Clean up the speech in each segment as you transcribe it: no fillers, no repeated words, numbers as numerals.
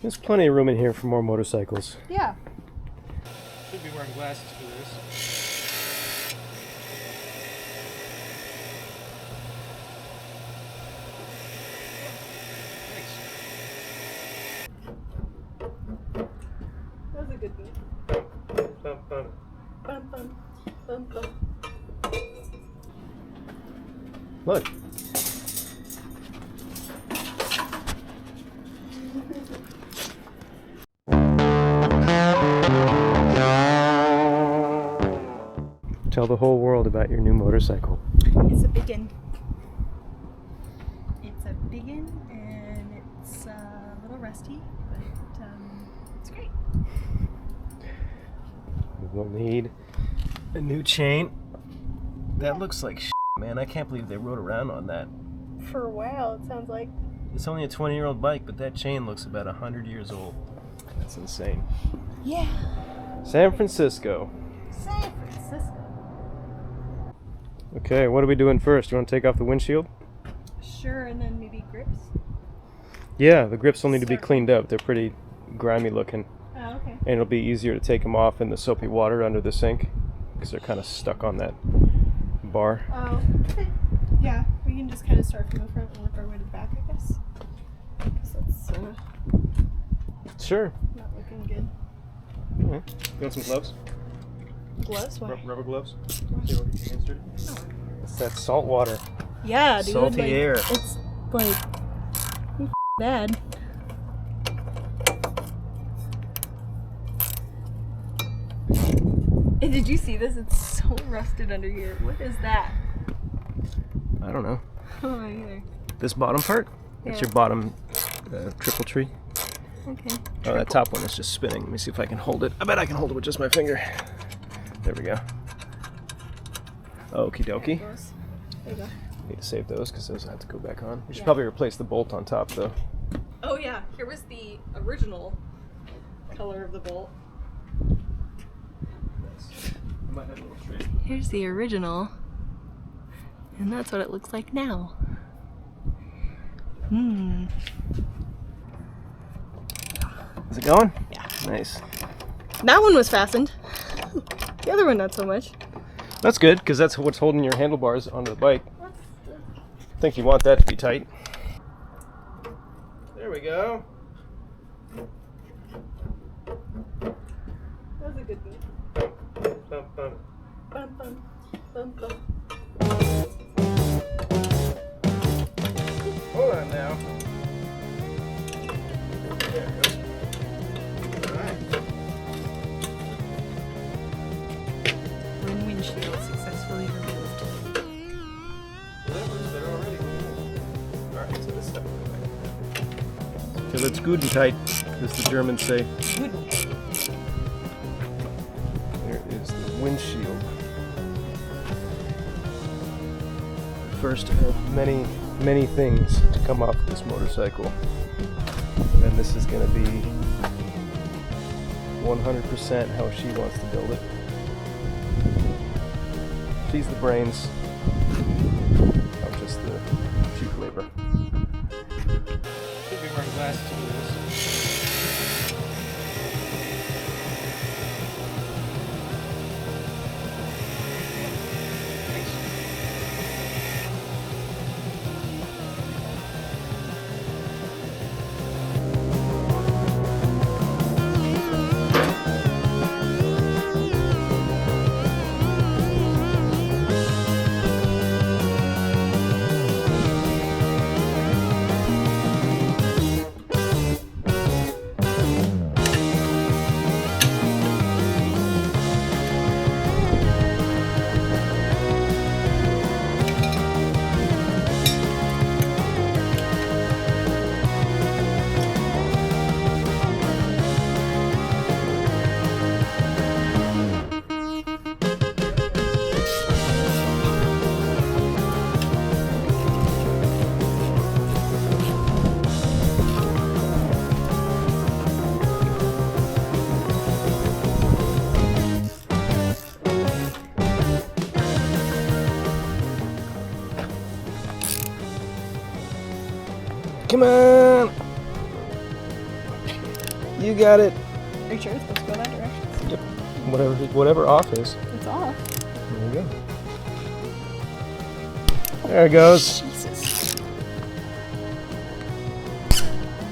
There's plenty of room in here for more motorcycles. Yeah. Should be wearing glasses for this. That was a good beat. Bum, bum. Bum, bum, bum, bum. Look. Tell the whole world about your new motorcycle. It's a biggin. It's a biggin, and it's a little rusty, but it's great. We'll need a new chain. That looks like shit, man. I can't believe they rode around on that. For a while, it sounds like. It's only a 20-year-old bike, but that chain looks about 100 years old. That's insane. Yeah. San Francisco. San Francisco. Okay, what are we doing first? You want to take off the windshield? Sure, and then maybe grips. Yeah, the grips will need to be cleaned up. They're pretty grimy looking. Oh, okay. And it'll be easier to take them off in the soapy water under the sink because they're kind of stuck on that bar. Oh, okay. Yeah, we can just kind of start from the front and work our way to the back, I guess. Because that's Sure. not looking good. Okay. You want some gloves? Gloves? Why? Rubber gloves? See what you against her? It's that salt water. Yeah, dude. Salty like, air. It's like bad. Hey, did you see this? It's so rusted under here. What is that? I don't know. I don't know either. This bottom part? That's Yeah. your bottom triple tree. Okay. Oh, that top one is just spinning. Let me see if I can hold it. I bet I can hold it with just my finger. There we go. Okie dokie. There it goes. There you go. Need to save those because those have to go back on. You should Yeah. probably replace the bolt on top though. Oh yeah, here was the original color of the bolt. Here's the original, and that's what it looks like now. Is it going? Yeah. Nice. That one was fastened. The other one not so much. That's good because that's what's holding your handlebars onto the bike. I think you want that to be tight. There we go. That was a good beat. Bum, bum. Bum, bum, bum, bum. Hold on now. There it goes. Alright. One windshield successfully removed. They're already cool. Alright, so this stuff. Till it's good and tight, as the Germans say. There is the windshield. First of many, many things to come off this motorcycle. And this is going to be 100% how she wants to build it. She's the brains. I'm just the cheap labor. Should be wearing glasses for this. Come on! You got it. Are you sure it's supposed to go that direction? Yep. Whatever off is. It's off. There you go. There it goes. Jesus.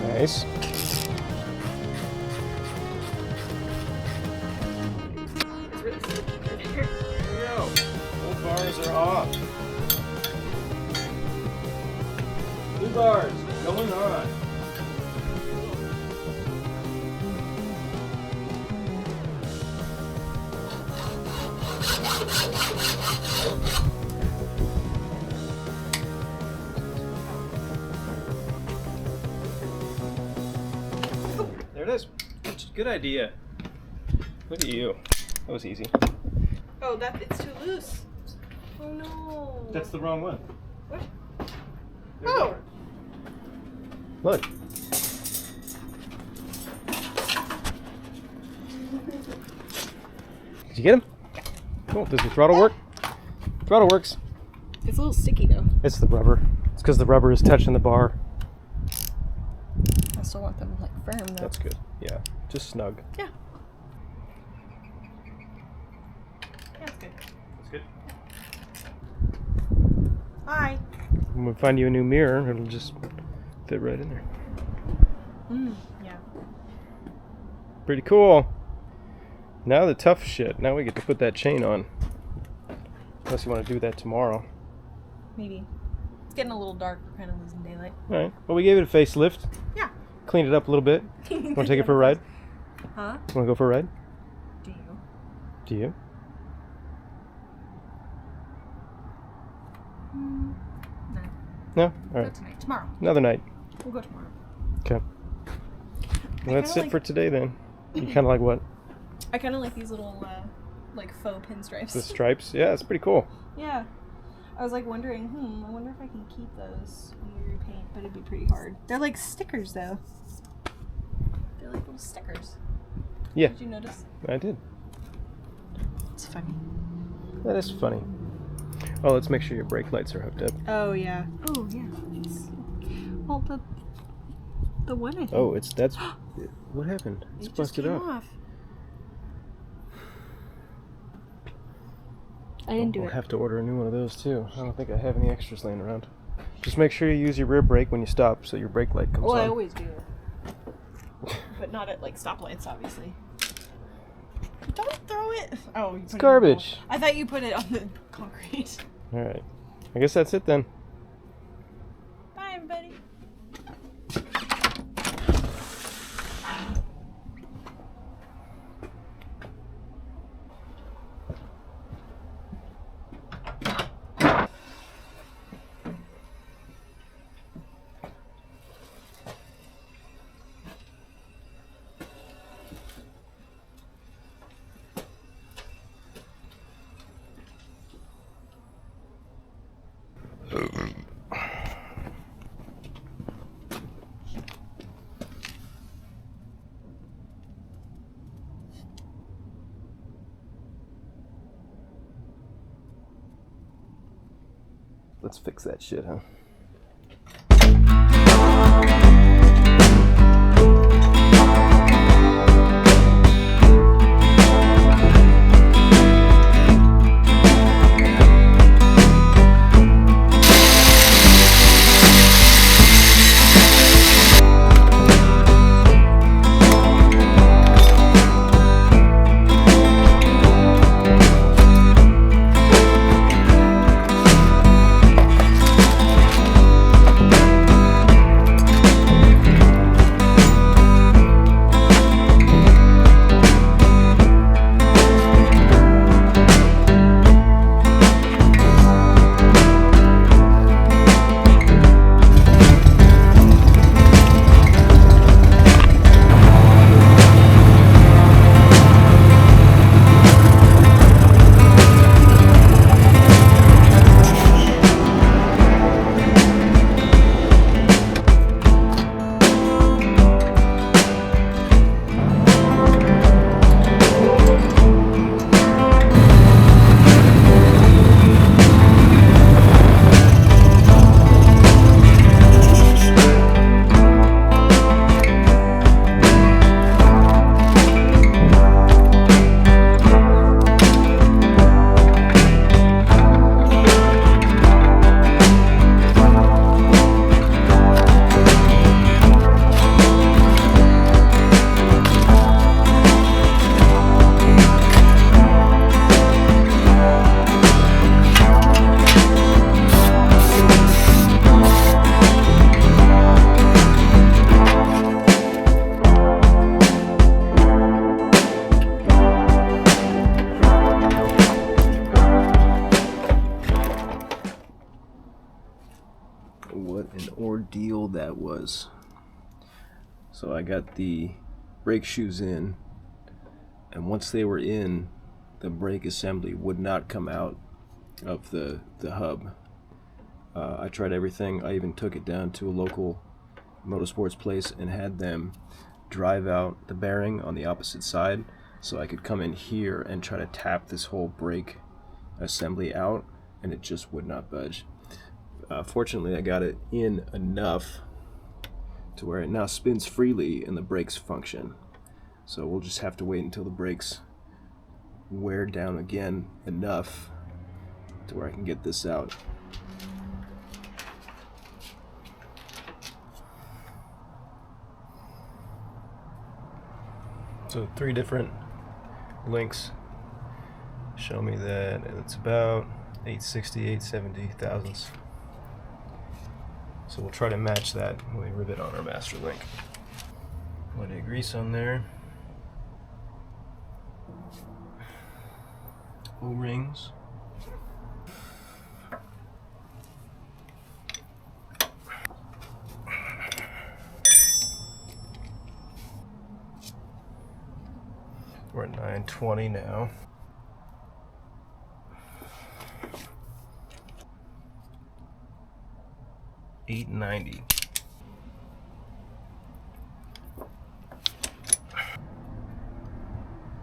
Nice. It's really sticky right here. There we go. Old bars are off. New bars going on. There it is. Good idea. Look at you. That was easy. Oh, it's too loose. Oh no. That's the wrong one. What? There you Oh. go. Look. Did you get him? Cool. Does your throttle work? Throttle works. It's a little sticky though. It's the rubber. It's because the rubber is touching the bar. I still want them like firm though. That's good. Yeah. Just snug. Yeah. Yeah, that's good. That's good. Hi. When we find you a new mirror, it'll just fit right in there. Yeah. Pretty cool. Now the tough shit. Now we get to put that chain on. Unless you want to do that tomorrow. Maybe. It's getting a little dark. We're kind of losing daylight. Alright. Well, we gave it a facelift. Yeah. Cleaned it up a little bit. Want to take it for a ride? Huh? Want to go for a ride? Do you? Do you? No. No? Go Alright. tonight. Tomorrow. Another night. We'll go tomorrow. Okay. Well, that's kinda it for today then. You kind of like what? I kind of like these little, like faux pinstripes. The stripes? Yeah, it's pretty cool. Yeah. I was like wondering, I wonder if I can keep those when you repaint, but it'd be pretty hard. They're like stickers though. They're like little stickers. Yeah, Did you notice? I did. It's funny. That is funny. Oh, let's make sure your brake lights are hooked up. Oh yeah. Oh yeah. Well, the one I think. Oh, that's what happened? It's It just busted came up. off. I didn't do We'll it. have to order a new one of those too. I don't think I have any extras laying around. Just make sure you use your rear brake when you stop, so your brake light comes Well, on. I always do. But not at like stoplights, obviously. Don't throw it. Oh, you put It's it in the garbage. bowl. I thought you put it on the concrete. All right. I guess that's it then. Bye, everybody. Let's fix that shit, huh? ordeal that was. So I got the brake shoes in, and once they were in, the brake assembly would not come out of the hub. I tried everything. I even took it down to a local motorsports place and had them drive out the bearing on the opposite side so I could come in here and try to tap this whole brake assembly out, and it just would not budge. Fortunately, I got it in enough to where it now spins freely and the brakes function. So we'll just have to wait until the brakes wear down again enough to where I can get this out. So 3 different links show me that it's about 860, 870 thousandths. So we'll try to match that when we rivet on our master link. Plenty of grease on there. O-rings. We're at 920 now. $890.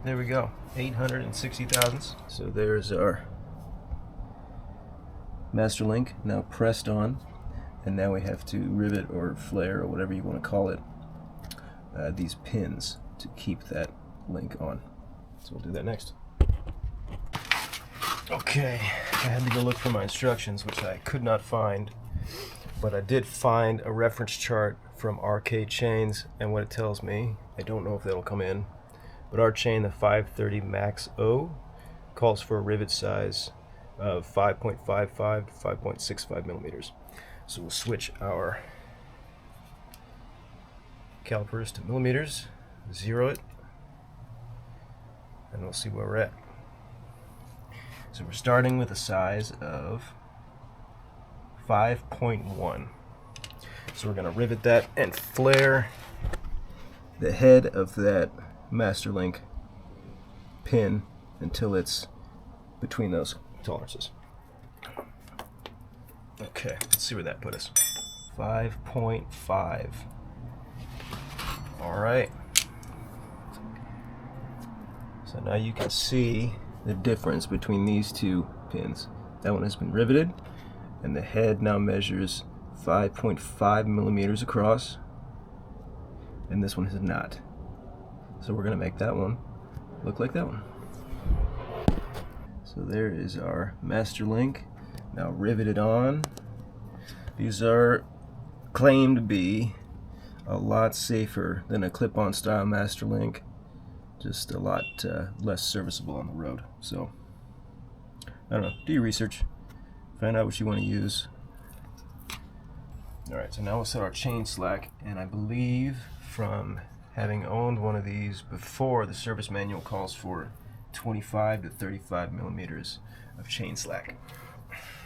There we go, 860 thousandths. So there's our master link now pressed on, and now we have to rivet or flare or whatever you want to call it these pins to keep that link on. So we'll do that next. Okay, I had to go look for my instructions, which I could not find, but I did find a reference chart from Arcade Chains, and what it tells me, I don't know if that'll come in, but our chain, the 530 Max O, calls for a rivet size of 5.55 to 5.65 millimeters. So we'll switch our calipers to millimeters, zero it, and we'll see where we're at. So we're starting with a size of 5.1. So we're going to rivet that and flare the head of that master link pin until it's between those tolerances. Okay, let's see where that put us. 5.5. All right. So now you can see the difference between these two pins. That one has been riveted, and the head now measures 5.5 millimeters across, and this one has not. So we're going to make that one look like that one. So there is our master link now riveted on. These are claimed to be a lot safer than a clip-on style master link, just a lot less serviceable on the road. So I don't know, do your research, find out what you want to use. Alright, so now we'll set our chain slack, and I believe from having owned one of these before, the service manual calls for 25 to 35 millimeters of chain slack.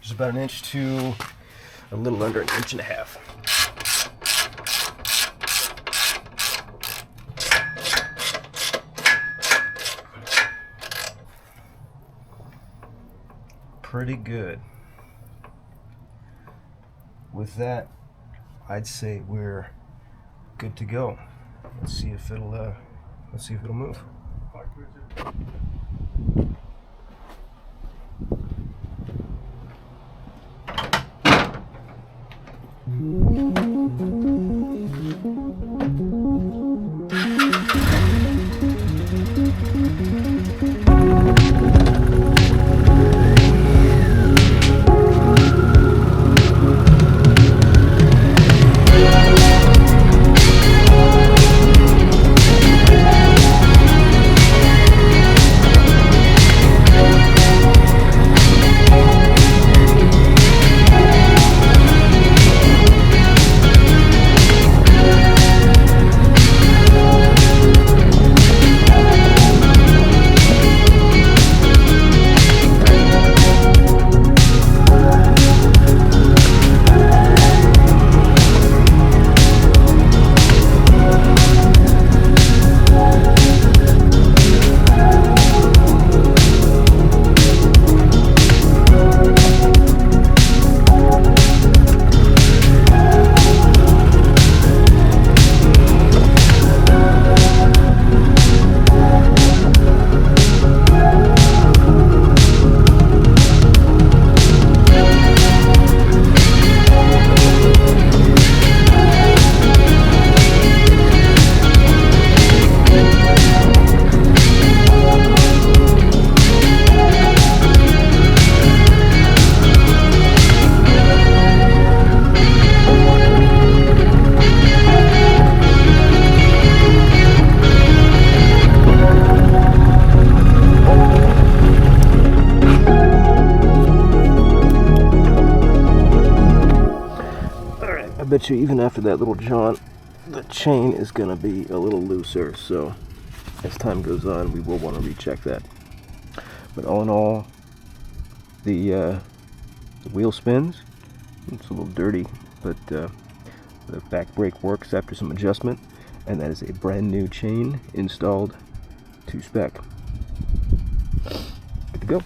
Just about 1 inch to a little under 1.5 inches. Pretty good. With that, I'd say we're good to go. Let's see if it'll move. bet you even after that little jaunt, the chain is going to be a little looser. So as time goes on, we will want to recheck that. But all in all, the wheel spins. It's a little dirty, but the back brake works after some adjustment, and that is a brand new chain installed to spec. Good to go.